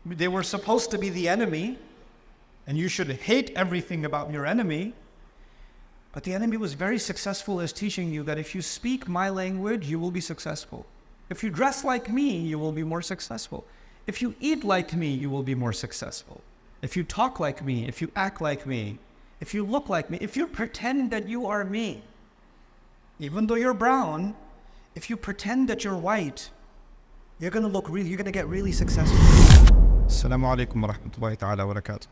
They were supposed to be the enemy, and you should hate everything about your enemy. But the enemy was very successful as teaching you that if you speak my language, you will be successful. If you dress like me, you will be more successful. If you eat like me, you will be more successful. If you talk like me, if you act like me, if you look like me, if you pretend that you are me, even though you're brown, if you pretend that you're white, you're going to get really successful. Assalamu alaikum wa rahmatullahi ta'ala wa barakatuh.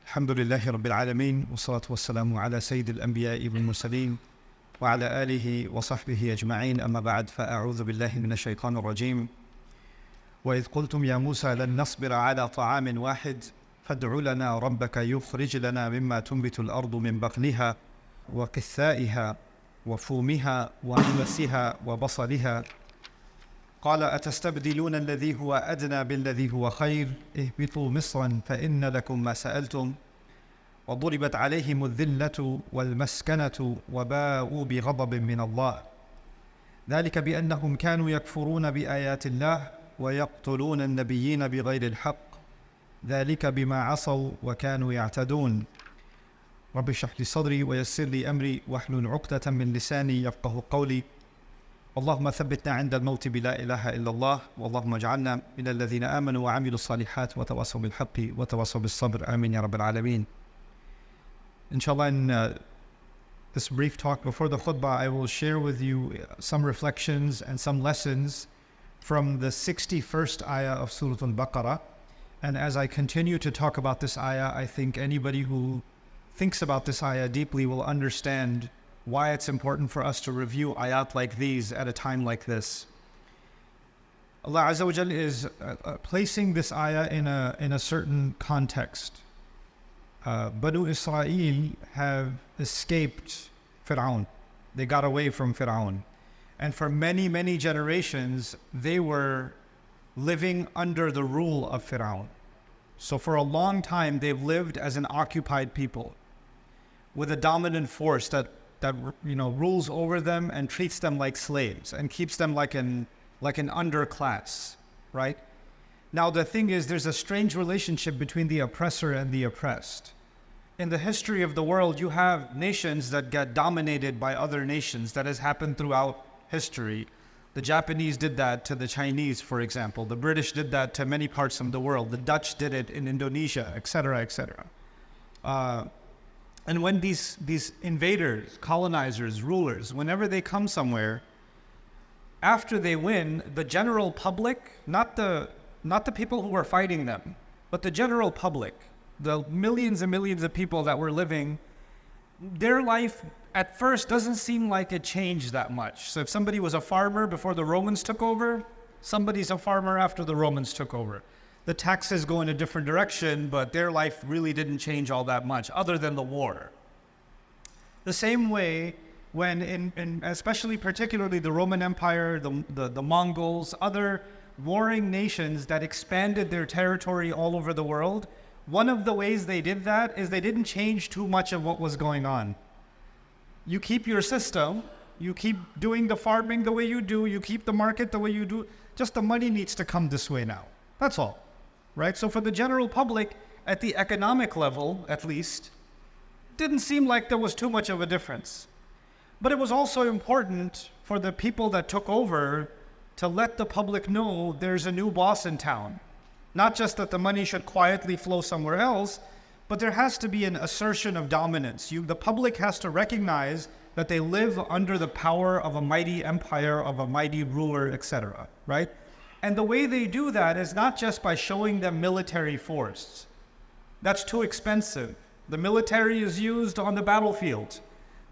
Alhamdulillahi rabbil alameen, wa salatu wa salamu ala sayyidil anbiya'i wal mursaleen, wa ala alihi wa sahbihi ajma'in, amma ba'd, fa'a'udhu billahi minash shaitanir rajim. وإذ قلتم يا موسى لن نصبر على طعام واحد فادع لنا ربك يخرج لنا مما تنبت الأرض من بقلها وقثائها وفومها وعدسها وبصلها قال أتستبدلون الذي هو أدنى بالذي هو خير اهبطوا مصرا فإن لكم ما سألتم وضربت عليهم الذلة والمسكنة وباءوا بغضب من الله ذلك بأنهم كانوا يكفرون بآيات الله ويقتلون النبيين بغير الحق ذلك بما عصوا وكانوا يعتدون رب اشرح لي صدري ويسر لي أمري واحلل عقدة من لساني يفقه قولي اللهم ثبتنا عند الموت بلا إله إلا الله واللهم اجعلنا من الذين آمنوا وعملوا الصالحات وتواصوا بالحق وتواصوا بالصبر آمين يا رب العالمين. Inshallah, in this brief talk before the khutbah, I will share with you some reflections and some lessons from the 61st ayah of Surah Al-Baqarah. And as I continue to talk about this ayah, I think anybody who thinks about this ayah deeply will understand why it's important for us to review ayat like these at a time like this. Allah Azza wa Jal is placing this ayah in a certain context. Banu Israel have escaped Fir'aun. They got away from Fir'aun. And for many, many generations, they were living under the rule of Fir'aun. So for a long time, they've lived as an occupied people with a dominant force that rules over them and treats them like slaves and keeps them like an underclass, right? Now the thing is, there's a strange relationship between the oppressor and the oppressed. In the history of the world, you have nations that get dominated by other nations. That has happened throughout history. The Japanese did that to the Chinese, for example. The British did that to many parts of the world. The Dutch did it in Indonesia, etc., etc. And when these invaders, colonizers, rulers, whenever they come somewhere, after they win, the general public, not the people who were fighting them, but the general public, the millions and millions of people that were living, their life at first doesn't seem like it changed that much. So if somebody was a farmer before the Romans took over, somebody's a farmer after the Romans took over. The taxes go in a different direction, but their life really didn't change all that much, other than the war. The same way when, especially particularly the Roman Empire, the Mongols, other warring nations that expanded their territory all over the world, one of the ways they did that is they didn't change too much of what was going on. You keep your system, you keep doing the farming the way you do, you keep the market the way you do, just the money needs to come this way now. That's all, right? So for the general public, at the economic level, at least, didn't seem like there was too much of a difference. But it was also important for the people that took over to let the public know there's a new boss in town. Not just that the money should quietly flow somewhere else, but there has to be an assertion of dominance. The public has to recognize that they live under the power of a mighty empire, of a mighty ruler, etc., right? And the way they do that is not just by showing them military force. That's too expensive. The military is used on the battlefield.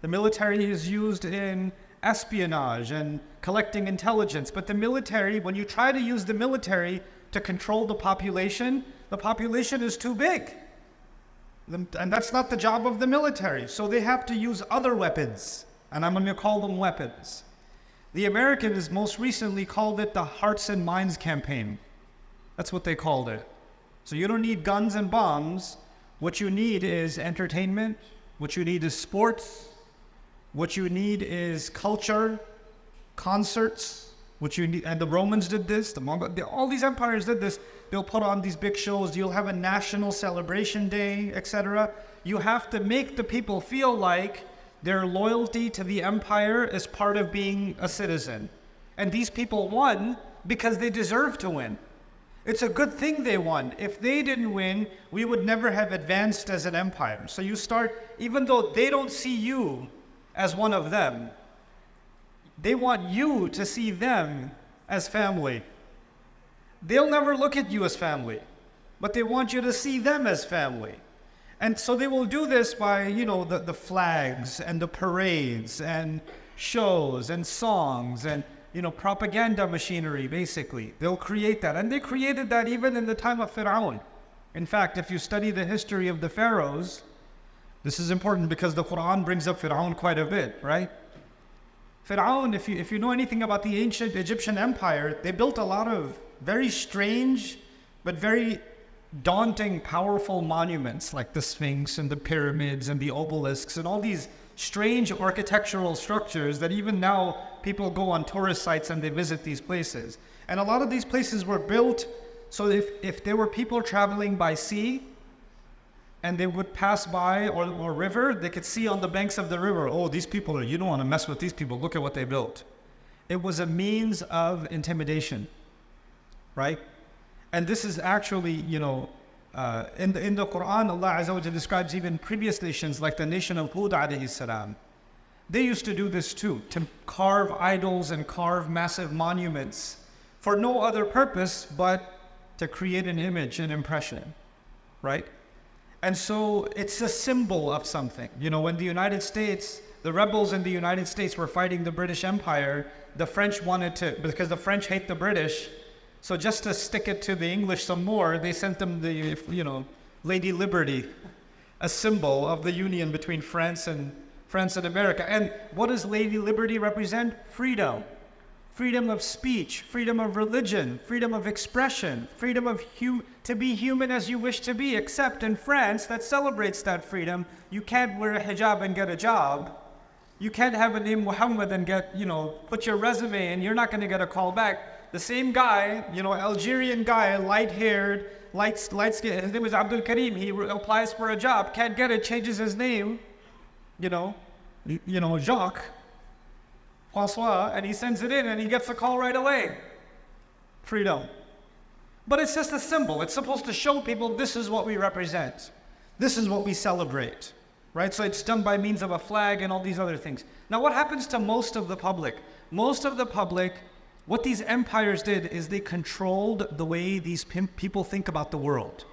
The military is used in espionage and collecting intelligence. But the military, when you try to use the military to control the population is too big. And that's not the job of the military. So they have to use other weapons. And I'm going to call them weapons. The Americans most recently called it the Hearts and Minds campaign. That's what they called it. So you don't need guns and bombs. What you need is entertainment. What you need is sports. What you need is culture, concerts, which you need, and the Romans did this, all these empires did this. They'll put on these big shows. You'll have a national celebration day, etc. You have to make the people feel like their loyalty to the empire is part of being a citizen. And these people won because they deserve to win. It's a good thing they won. If they didn't win, we would never have advanced as an empire. So you start, even though they don't see you as one of them, they want you to see them as family. They'll never look at you as family, but they want you to see them as family. And so they will do this by, the flags and the parades and shows and songs and, propaganda machinery, basically. They'll create that. And they created that even in the time of Fir'aun. In fact, if you study the history of the pharaohs, this is important because the Quran brings up Fir'aun quite a bit, right? Fir'aun, if you know anything about the ancient Egyptian empire, they built a lot of very strange but very daunting, powerful monuments like the Sphinx and the pyramids and the obelisks and all these strange architectural structures that even now people go on tourist sites and they visit these places. And a lot of these places were built so if there were people traveling by sea and they would pass by or river, they could see on the banks of the river, oh, these people you don't want to mess with these people, look at what they built. It was a means of intimidation, right? And this is actually, in the Quran, Allah Azza wa Jalla describes even previous nations like the nation of Hud alayhi salam. They used to do this too, to carve idols and carve massive monuments for no other purpose but to create an image, an impression, right? And so it's a symbol of something. When the United States, the rebels in the United States were fighting the British Empire, the French wanted to, because the French hate the British, so just to stick it to the English some more, they sent them the, Lady Liberty, a symbol of the union between France and America. And what does Lady Liberty represent? Freedom. Freedom of speech, freedom of religion, freedom of expression, freedom of to be human as you wish to be, except in France that celebrates that freedom. You can't wear a hijab and get a job. You can't have a name Muhammad and get, put your resume in, you're not going to get a call back. The same guy, Algerian guy, light-haired, light-skinned, his name is Abdul Karim, he applies for a job, can't get it, changes his name, Jacques, François, and he sends it in and he gets a call right away. Freedom. But it's just a symbol. It's supposed to show people this is what we represent. This is what we celebrate, right? So it's done by means of a flag and all these other things. Now what happens to most of the public? Most of the public, what these empires did is they controlled the way these people think about the world.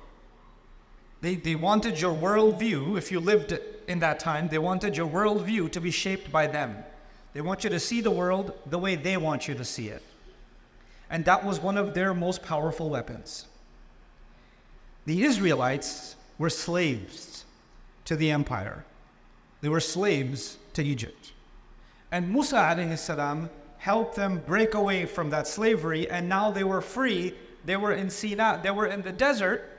They wanted your worldview, if you lived in that time, they wanted your worldview to be shaped by them. They want you to see the world the way they want you to see it. And that was one of their most powerful weapons. The Israelites were slaves to the empire. They were slaves to Egypt. And Musa alayhi salam helped them break away from that slavery, and now they were free. They were in Sinai, they were in the desert.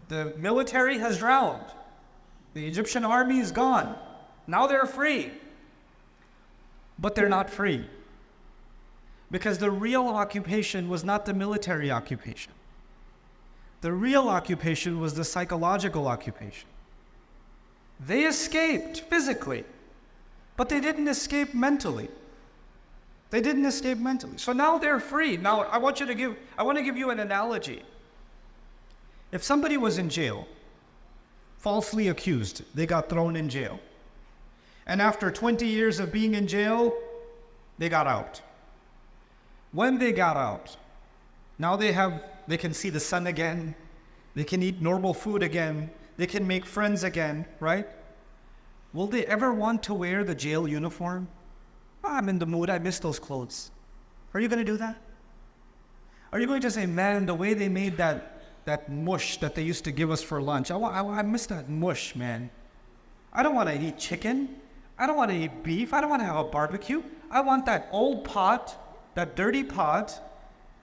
The military has drowned. The Egyptian army is gone. Now they're free. But they're not free. Because the real occupation was not the military occupation. The real occupation was the psychological occupation. They escaped physically, but they didn't escape mentally. They didn't escape mentally. So now they're free. Now I want to give you an analogy. If somebody was in jail, falsely accused, they got thrown in jail. And after 20 years of being in jail, they got out. When they got out, now they can see the sun again, they can eat normal food again, they can make friends again, right? Will they ever want to wear the jail uniform? Oh, I'm in the mood, I miss those clothes. Are you going to do that? Are you going to say, man, the way they made that mush that they used to give us for lunch, I miss that mush, man. I don't want to eat chicken. I don't want to eat beef. I don't want to have a barbecue. I want that old pot, that dirty pot,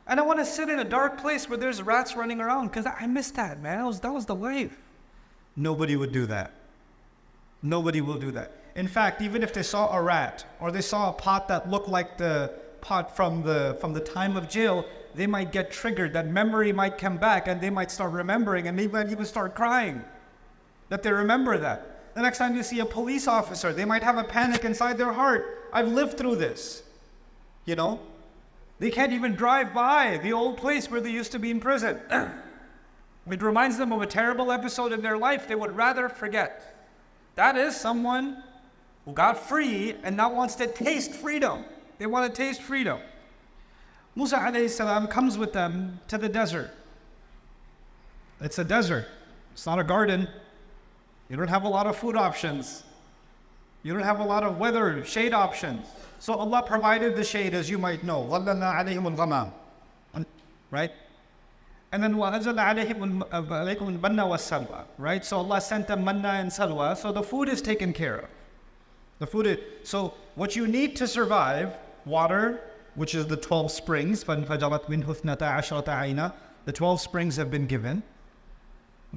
and I want to sit in a dark place where there's rats running around because I miss that, man. That was the life. Nobody would do that. Nobody will do that. In fact, even if they saw a rat or they saw a pot that looked like the from the time of jail, they might get triggered. That memory might come back, and they might start remembering, and they might even start crying that they remember that. The next time you see a police officer, they might have a panic inside their heart. I've lived through this. You know, they can't even drive by the old place where they used to be in prison. It reminds them of a terrible episode in their life they would rather forget. That is someone who got free and now wants to taste freedom. They want to taste freedom. Musa alayhi salam comes with them to the desert. It's a desert. It's not a garden. You don't have a lot of food options. You don't have a lot of weather, shade options. So Allah provided the shade, as you might know. ظَلَّلْنَا عَلَيْهِمُ الْغَمَامِ. Right? And then وَأَنزَلْنَا عَلَيْهِمُ الْمَنَّ وَالسَّلْوَى. Right? So Allah sent them manna and salwa. So the food is taken care of. So what you need to survive, water, which is the 12 springs, فَانْفَجَرَتْ مِنْهُ اثْنَتَا عَشْرَةَ عَيْنًا. The 12 springs have been given.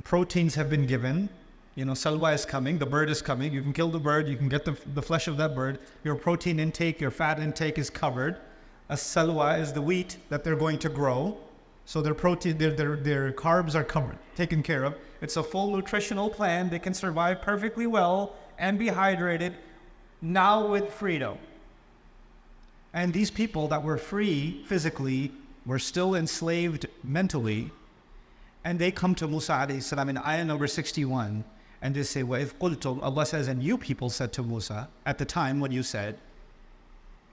Proteins have been given. You know, salwa is coming, the bird is coming. You can kill the bird, you can get the flesh of that bird. Your protein intake, your fat intake is covered. A salwa is the wheat that they're going to grow. So their protein, their carbs are covered, taken care of. It's a full nutritional plan. They can survive perfectly well and be hydrated, now with freedom. And these people that were free physically were still enslaved mentally. And they come to Musa alayhi salam in ayah number 61. And they say, وَإِذْ قُلْتُمْ, Allah says, and you people said to Musa, at the time when you said,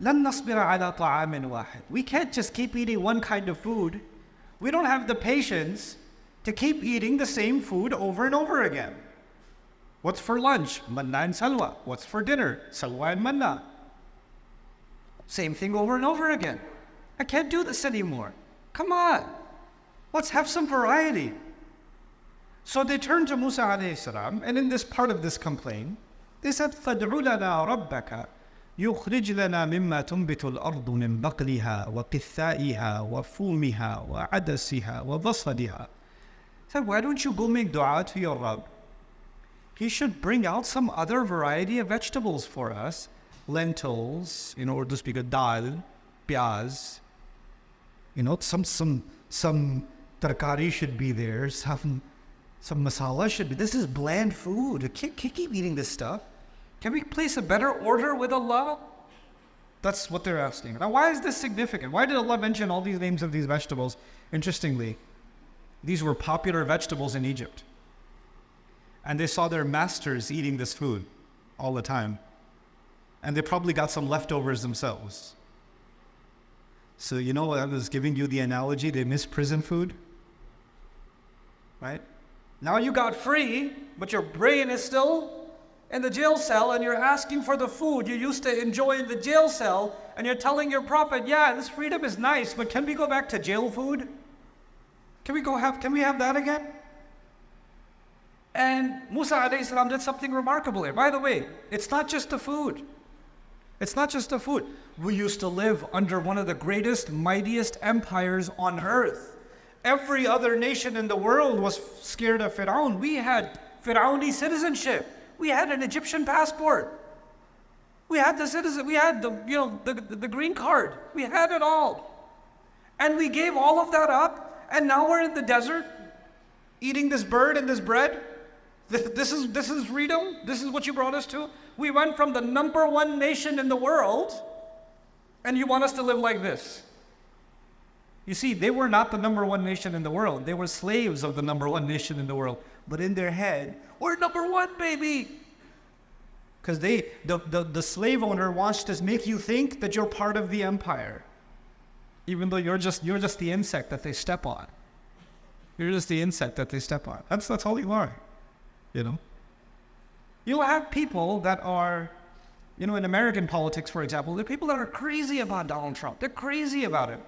لَن نَصْبِرَ عَلَى طَعَامٍ وَاحِدٍ. We can't just keep eating one kind of food. We don't have the patience to keep eating the same food over and over again. What's for lunch? Manna and salwa. What's for dinner? Salwa and manna. Same thing over and over again. I can't do this anymore. Come on. Let's have some variety. So they turned to Musa alayhi salam, and in this part of this complaint, they said, فَادْعُ لَنَا رَبَّكَ يُخْرِجْ لَنَا مِمَّا تُنْبِتُ الْأَرْضُ مِنْ بَقْلِهَا وَقِثَّائِهَا وَفُومِهَا وَعَدَسِهَا وَبَصَلِهَا. Said, why don't you go make dua to your Rabb? He should bring out some other variety of vegetables for us. Lentils, or to speak of dal, piyaz. Some tarkari should be there, some masala should be. This is bland food. Can't keep eating this stuff. Can we place a better order with Allah? That's what they're asking. Now, why is this significant? Why did Allah mention all these names of these vegetables? Interestingly, these were popular vegetables in Egypt. And they saw their masters eating this food all the time. And they probably got some leftovers themselves. So I was giving you the analogy, they miss prison food. Right? Now you got free, but your brain is still in the jail cell, and you're asking for the food you used to enjoy in the jail cell, and you're telling your prophet, yeah, this freedom is nice, but can we go back to jail food? Can we have that again? And Musa alayhi salam did something remarkable here. By the way, it's not just the food. It's not just the food. We used to live under one of the greatest, mightiest empires on earth. Every other nation in the world was scared of Fir'aun. We had Fir'auni citizenship. We had an Egyptian passport. We had the green card. We had it all. And we gave all of that up, and now we're in the desert eating this bird and this bread. This is freedom? This is what you brought us to? We went from the number one nation in the world, and you want us to live like this. You see, they were not the number one nation in the world. They were slaves of the number one nation in the world. But in their head, we're number one, baby. Because the slave owner wants to make you think that you're part of the empire. Even though you're just the insect that they step on. You're just the insect that they step on. That's all you are. You'll have people that are, in American politics, for example, there are people that are crazy about Donald Trump. They're crazy about him.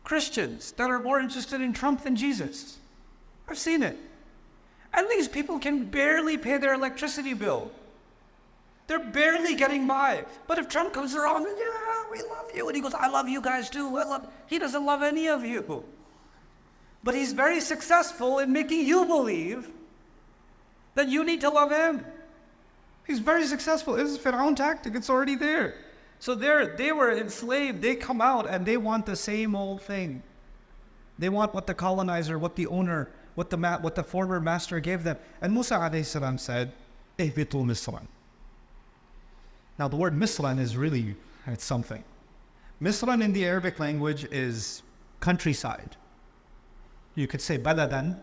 Christians that are more interested in Trump than Jesus. I've seen it. And these people can barely pay their electricity bill. They're barely getting by. But if Trump comes around, yeah, we love you. And he goes, I love you guys too. He doesn't love any of you. But he's very successful in making you believe that you need to love him. He's very successful. This is Fir'aun tactic. It's already there. So they were enslaved. They come out and they want the same old thing. They want what the colonizer, what the owner, what the former master gave them. And Musa alayhi salam said, "Ihbitu Misran." Now the word Misran is really, it's something. Misran in the Arabic language is countryside. You could say baladan,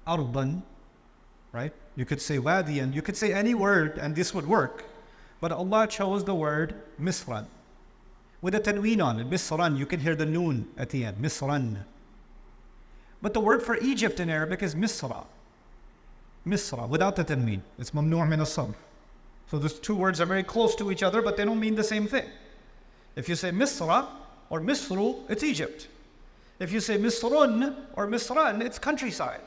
arban, right? You could say wadiyan, you could say any word and this would work. But Allah chose the word Misran. With a tanween on it, Misran, you can hear the noon at the end, Misran. But the word for Egypt in Arabic is Misra. Misra, without the tanween. It's mamnu' min as-sarf. So those two words are very close to each other, but they don't mean the same thing. If you say Misra or Misru, it's Egypt. If you say Misrun or Misran, it's countryside.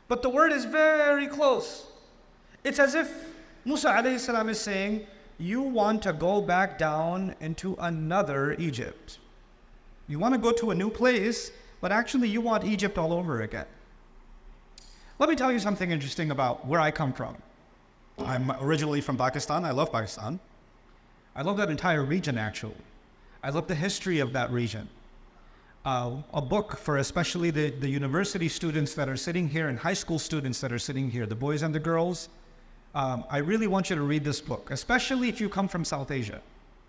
But the word is very close. It's as if Musa alayhi salam is saying, you want to go back down into another Egypt. You want to go to a new place, but actually you want Egypt all over again. Let me tell you something interesting about where I come from. I'm originally from Pakistan. I love Pakistan. I love that entire region, actually. I love the history of that region. A book for especially the university students that are sitting here and high school students that are sitting here, the boys and the girls. I really want you to read this book, especially if you come from South Asia.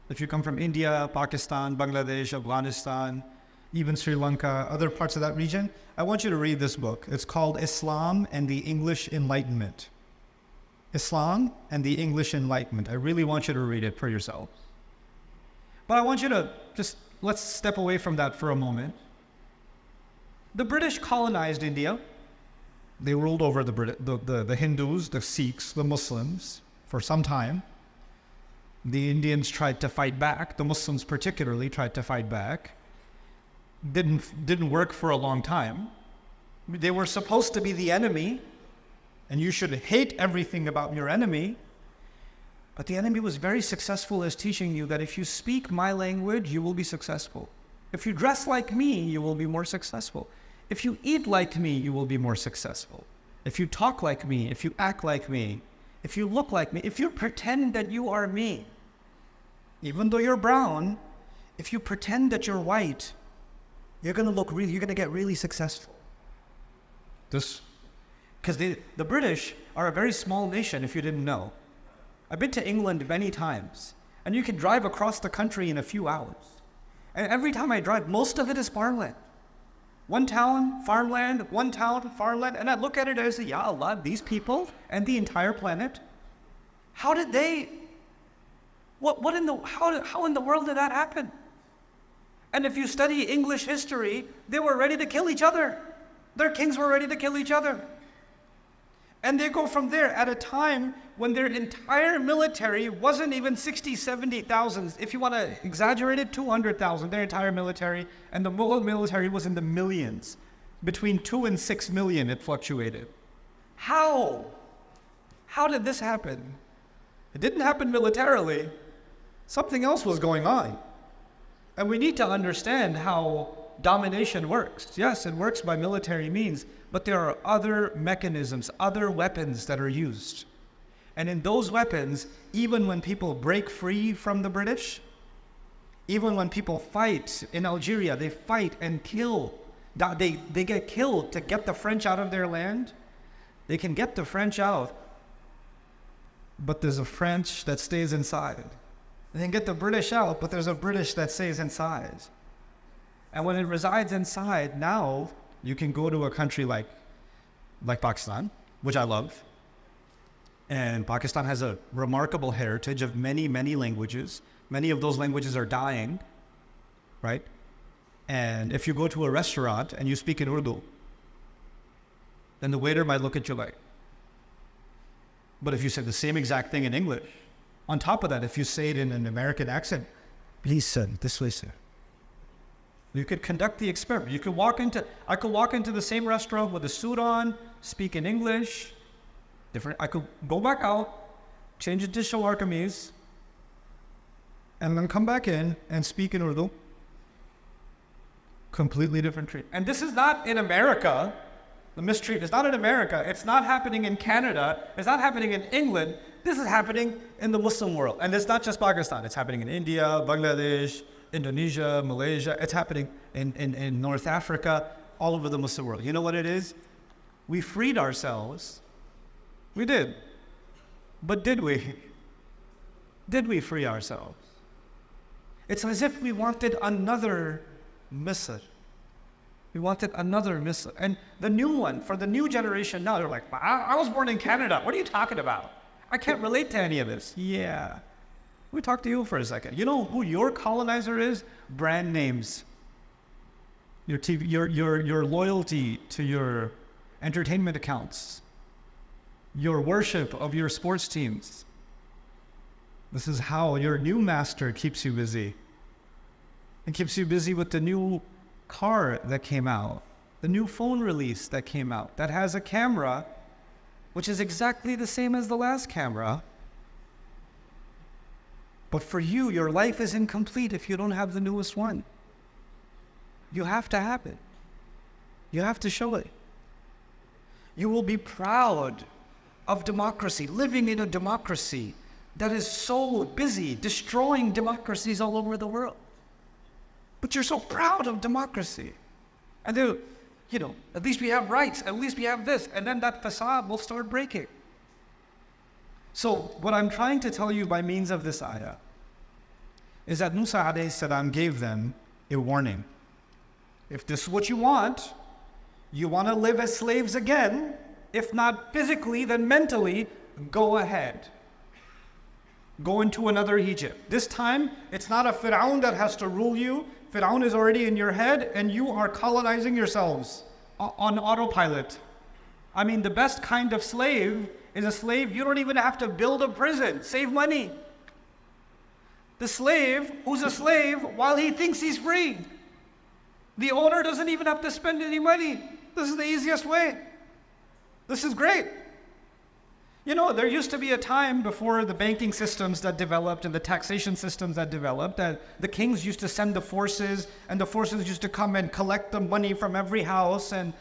If you come from India, Pakistan, Bangladesh, Afghanistan, even Sri Lanka, other parts of that region, I want you to read this book. It's called Islam and the English Enlightenment. Islam and the English Enlightenment. I really want you to read it for yourself. But I want you to let's step away from that for a moment. The British colonized India. They ruled over the Hindus, the Sikhs, the Muslims for some time. The Indians tried to fight back. The Muslims particularly tried to fight back. Didn't work for a long time. They were supposed to be the enemy, and you should hate everything about your enemy. But the enemy was very successful as teaching you that if you speak my language, you will be successful. If you dress like me, you will be more successful. If you eat like me, you will be more successful. If you talk like me, if you act like me, if you look like me, if you pretend that you are me, even though you're brown, if you pretend that you're white, you're going to get really successful. Because the British are a very small nation, if you didn't know. I've been to England many times, and you can drive across the country in a few hours. And every time I drive, most of it is farmland. One town, farmland, one town, farmland, and I look at it and I say, Ya Allah, these people and the entire planet, how in the world did that happen? And if you study English history, they were ready to kill each other. Their kings were ready to kill each other. And they go from there at a time when their entire military wasn't even 60, 70,000. If you want to exaggerate it, 200,000, their entire military. And the Mughal military was in the millions. Between 2 and 6 million, it fluctuated. How? How did this happen? It didn't happen militarily. Something else was going on. And we need to understand how domination works. Yes, it works by military means, but there are other mechanisms, other weapons that are used. And in those weapons, even when people break free from the British, even when people fight in Algeria, they fight and kill. They get killed to get the French out of their land. They can get the French out, but there's a French that stays inside. They can get the British out, but there's a British that stays inside. And when it resides inside, now you can go to a country like Pakistan, which I love. And Pakistan has a remarkable heritage of many, many languages. Many of those languages are dying, right? And if you go to a restaurant and you speak in Urdu, then the waiter might look at you like. But if you say the same exact thing in English, on top of that, if you say it in an American accent, please, sir, this way, sir. You could conduct the experiment. I could walk into the same restaurant with a suit on, speak in English, I could go back out, change it to Shalwar Kameez, and then come back in and speak in Urdu. Completely different treatment. And this is not in America. the mistreatment. It's not in America. It's not happening in Canada. It's not happening in England. This is happening in the Muslim world. And it's not just Pakistan. It's happening in India, Bangladesh, Indonesia, Malaysia. It's happening in North Africa, all over the Muslim world. You know what it is? We freed ourselves. We did. But did we? Did we free ourselves? It's as if we wanted another Misr. We wanted another Misr. And the new one, for the new generation now, they're like, I was born in Canada. What are you talking about? I can't relate to any of this. Yeah. We talk to you for a second. You know who your colonizer is? Brand names. Your TV, your loyalty to your entertainment accounts. Your worship of your sports teams. This is how your new master keeps you busy. And keeps you busy with the new car that came out, the new phone release that came out, that has a camera which is exactly the same as the last camera. But for you, your life is incomplete if you don't have the newest one. You have to have it. You have to show it. You will be proud of democracy, living in a democracy that is so busy destroying democracies all over the world. But you're so proud of democracy. And then, at least we have rights, at least we have this, and then that facade will start breaking. So what I'm trying to tell you by means of this ayah is that Musa alayhi salam gave them a warning. If this is what you want to live as slaves again, if not physically, then mentally, go ahead. Go into another Egypt. This time, it's not a Fir'aun that has to rule you. Fir'aun is already in your head, and you are colonizing yourselves on autopilot. I mean, the best kind of slave is a slave you don't even have to build a prison. Save money. The slave who's a slave while he thinks he's free. The owner doesn't even have to spend any money. This is the easiest way. This is great. There used to be a time before the banking systems that developed and the taxation systems that developed that the kings used to send the forces, and the forces used to come and collect the money from every house, and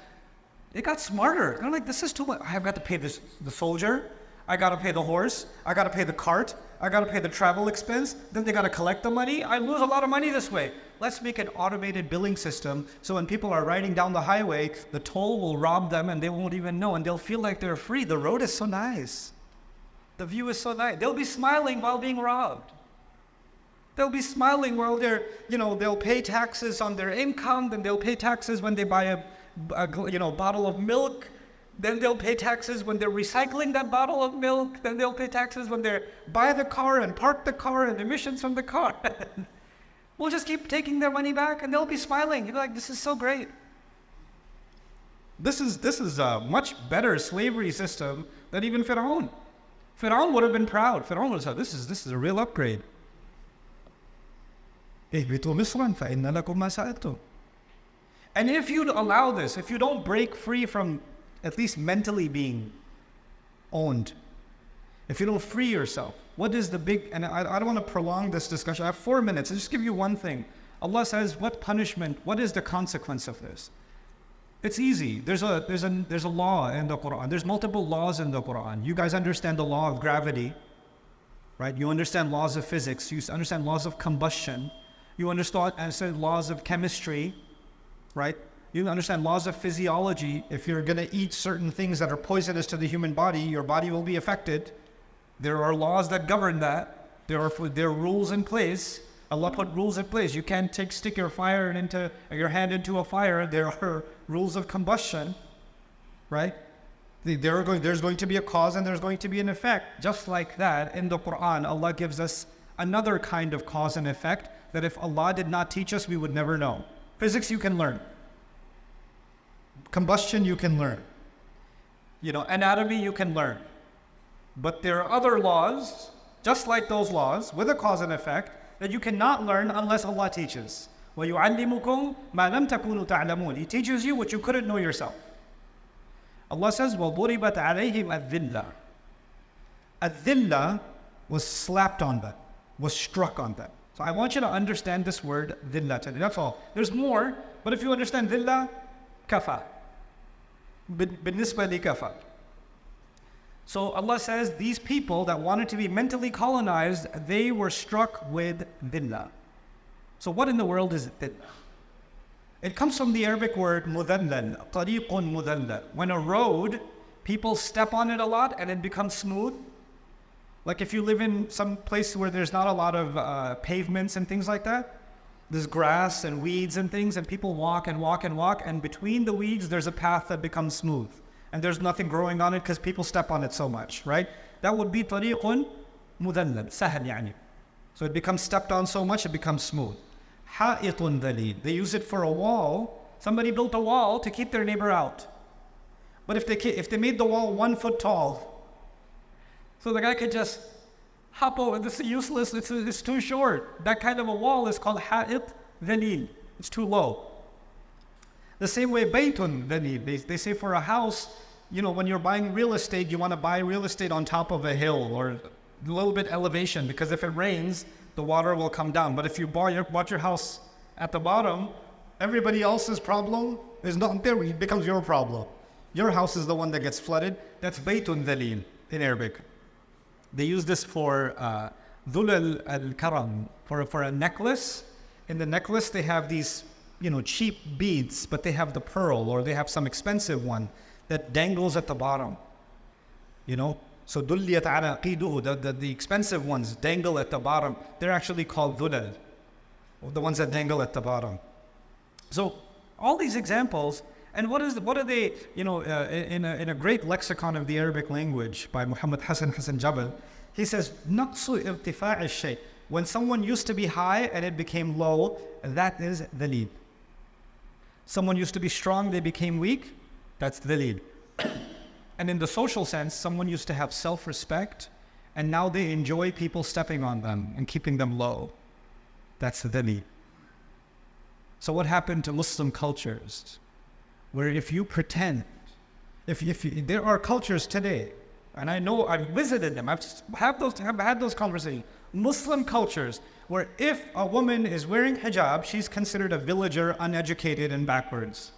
it got smarter. They're like, this is too much. I've got to pay the soldier. I got to pay the horse. I got to pay the cart. I got to pay the travel expense. Then they got to collect the money. I lose a lot of money this way. Let's make an automated billing system so when people are riding down the highway, the toll will rob them and they won't even know, and they'll feel like they're free. The road is so nice. The view is so nice. They'll be smiling while being robbed. They'll be smiling while they'll pay taxes on their income, then they'll pay taxes when they buy a bottle of milk. Then they'll pay taxes when they're recycling that bottle of milk. Then they'll pay taxes when they buy the car and park the car and emissions from the car. We'll just keep taking their money back and they'll be smiling. You're like, this is so great. This is a much better slavery system than even Fir'aun. Fir'aun would have been proud. Fir'aun would have said, this is a real upgrade. اهبطوا مصرا فإن لكم ما سألتم. And if you allow this, if you don't break free from at least mentally being owned, if you don't free yourself, what is the big, and I don't want to prolong this discussion, I have 4 minutes, I'll just give you one thing. Allah says, what punishment, what is the consequence of this? It's easy. There's a law in the Quran. There's multiple laws in the Quran. You guys understand the law of gravity, right? You understand laws of physics. You understand laws of combustion. You understand laws of chemistry, right? You understand laws of physiology. If you're going to eat certain things that are poisonous to the human body, your body will be affected. There are laws that govern that. There are rules in place. Allah put rules in place. You can't stick your hand into a fire. There are rules of combustion, right? There's going to be a cause and there's going to be an effect. Just like that, in the Quran, Allah gives us another kind of cause and effect that if Allah did not teach us, we would never know. Physics you can learn. Combustion you can learn. Anatomy you can learn. But there are other laws, just like those laws, with a cause and effect, that you cannot learn unless Allah teaches. وَيُعَلِّمُكُمْ مَا لَمْ تَكُونُوا تَعْلَمُونَ. He teaches you what you couldn't know yourself. Allah says, وَضُرِبَتْ عَلَيْهِمْ الذِّلَّةِ. الذِّلَّة was slapped on them, was struck on them. So I want you to understand this word, dhillah. That's all. There's more, but if you understand dhillah, kafa. بالنسبة لكفى. So Allah says these people that wanted to be mentally colonized, they were struck with dhillah. So what in the world is dhillah? It comes from the Arabic word mudallal, طريق مذلل. When a road, people step on it a lot and it becomes smooth. Like if you live in some place where there's not a lot of pavements and things like that, there's grass and weeds and things, and people walk and walk and walk, and between the weeds there's a path that becomes smooth. And there's nothing growing on it because people step on it so much, right? That would be طريق مذلل, سهل يعني. So it becomes stepped on so much, it becomes smooth. حائط ذليل. They use it for a wall. Somebody built a wall to keep their neighbor out. But if they made the wall 1 foot tall, so the guy could just hop over, this is useless, it's too short. That kind of a wall is called حائط ذليل. It's too low. The same way baytun ذليل. They say for a house, you know, when you're buying real estate, you want to buy real estate on top of a hill or a little bit elevation, because if it rains, the water will come down. But if you bought your house at the bottom, everybody else's problem is not there. It becomes your problem. Your house is the one that gets flooded. That's baytun dhalil in Arabic. They use this for dhul al-karam, for a necklace. In the necklace, they have these, you know, cheap beads, but they have the pearl, or they have some expensive one that dangles at the bottom. You know, so dulliyat ala qiduhu, the expensive ones dangle at the bottom. They're actually called dhulal, the ones that dangle at the bottom. So all these examples, and what are they? You know, in a great lexicon of the Arabic language by Muhammad Hassan Jabal, he says naqsu irtifa' al-shay. When someone used to be high and it became low, that is dhalil. Someone used to be strong, they became weak, that's dhalil. And in the social sense, someone used to have self-respect, and now they enjoy people stepping on them and keeping them low. That's dhalil. So what happened to Muslim cultures? Where if you pretend, there are cultures today, and I know I've visited them, I've had those conversations, Muslim cultures where if a woman is wearing hijab, she's considered a villager, uneducated, and backwards.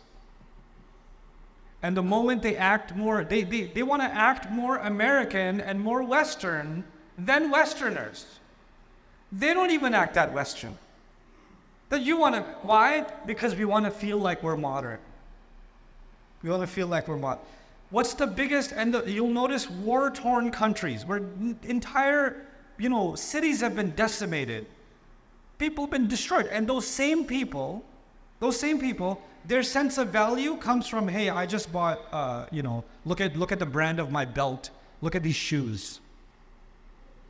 And the moment they act more, they want to act more American and more Western than Westerners. They don't even act that Western. Why? Because we want to feel like we're modern. We want to feel like we're modern. What's the biggest, you'll notice war-torn countries where entire, cities have been decimated. People have been destroyed. And those same people, their sense of value comes from, hey, I just bought, look at the brand of my belt. Look at these shoes.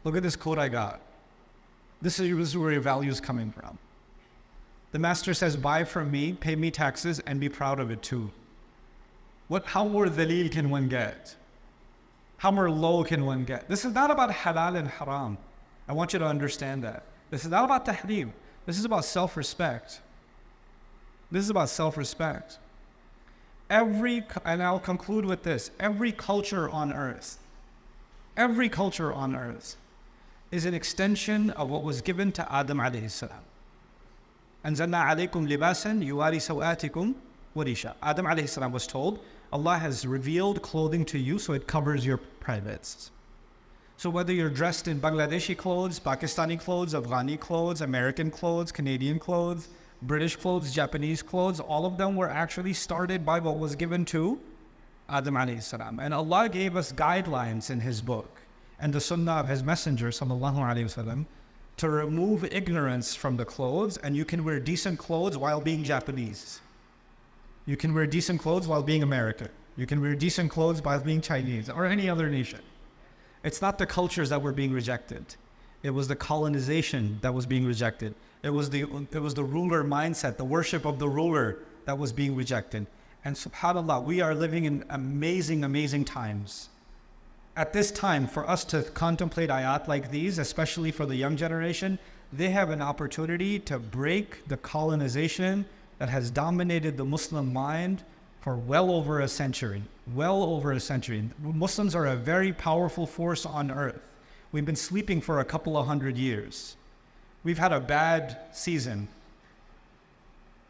Look at this coat I got. This is where your value is coming from. The master says, buy from me, pay me taxes, and be proud of it too. How more dhalil can one get? How more low can one get? This is not about halal and haram. I want you to understand that. This is not about tahrim. This is about self-respect. This is about self-respect. And I'll conclude with this, every culture on earth is an extension of what was given to Adam alayhi salam. أنزلنا عليكم لباسا يواري سوآتكم وريشا. Adam alayhi salam was told, Allah has revealed clothing to you so it covers your privates. So whether you're dressed in Bangladeshi clothes, Pakistani clothes, Afghani clothes, American clothes, Canadian clothes, British clothes, Japanese clothes, all of them were actually started by what was given to Adam alayhi salam. And Allah gave us guidelines in His book and the sunnah of His messenger sallallahu alayhi wasallam to remove ignorance from the clothes, and you can wear decent clothes while being Japanese. You can wear decent clothes while being American. You can wear decent clothes while being Chinese or any other nation. It's not the cultures that were being rejected. It was the colonization that was being rejected. It was the ruler mindset, the worship of the ruler that was being rejected. And subhanAllah, we are living in amazing, amazing times. At this time, for us to contemplate ayat like these, especially for the young generation, they have an opportunity to break the colonization that has dominated the Muslim mind for well over a century. Muslims are a very powerful force on earth. We've been sleeping for a couple of 100 years. We've had a bad season.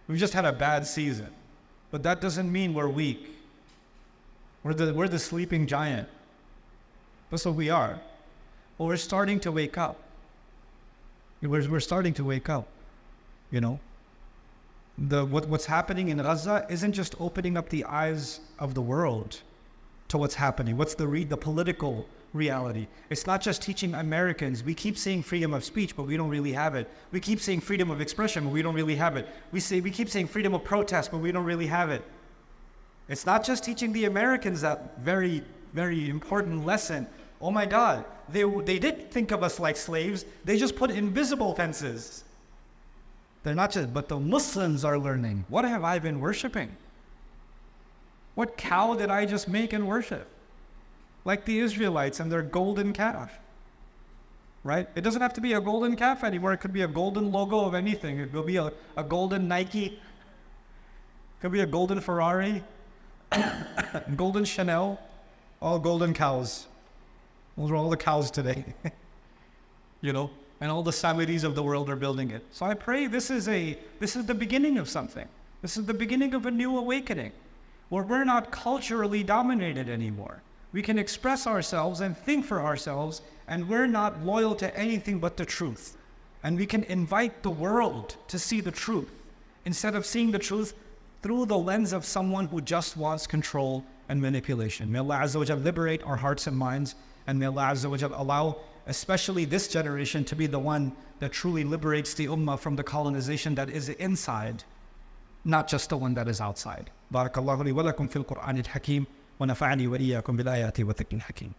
We've just had a bad season. But that doesn't mean we're weak. We're the sleeping giant. That's what we are. Well, we're starting to wake up. We're starting to wake up, you know. What's happening in Gaza isn't just opening up the eyes of the world to what's happening. What's the political reality? It's not just teaching Americans. We keep saying freedom of speech, but we don't really have it. We keep saying freedom of expression, but we don't really have it. We keep saying freedom of protest, but we don't really have it. It's not just teaching the Americans that very, very important lesson. Oh my God, they did think of us like slaves. They just put invisible fences. They're not just, but the Muslims are learning. What have I been worshiping? What cow did I just make and worship? Like the Israelites and their golden calf, right? It doesn't have to be a golden calf anymore. It could be a golden logo of anything. It could be a golden Nike. It could be a golden Ferrari, golden Chanel, all golden cows. Those are all the cows today, you know? And all the Saudis of the world are building it. So I pray this is the beginning of something. This is the beginning of a new awakening, where we're not culturally dominated anymore. We can express ourselves and think for ourselves, and we're not loyal to anything but the truth. And we can invite the world to see the truth, instead of seeing the truth through the lens of someone who just wants control and manipulation. May Allah Azza wa Jal liberate our hearts and minds, and may Allah Azza wa Jal allow especially this generation to be the one that truly liberates the ummah from the colonization that is inside, not just the one that is outside. Barakallahu li wa lakum fil Qur'anil Hakim wa nafa'ani wa iyyakum bil ayati wa dhikril hakim.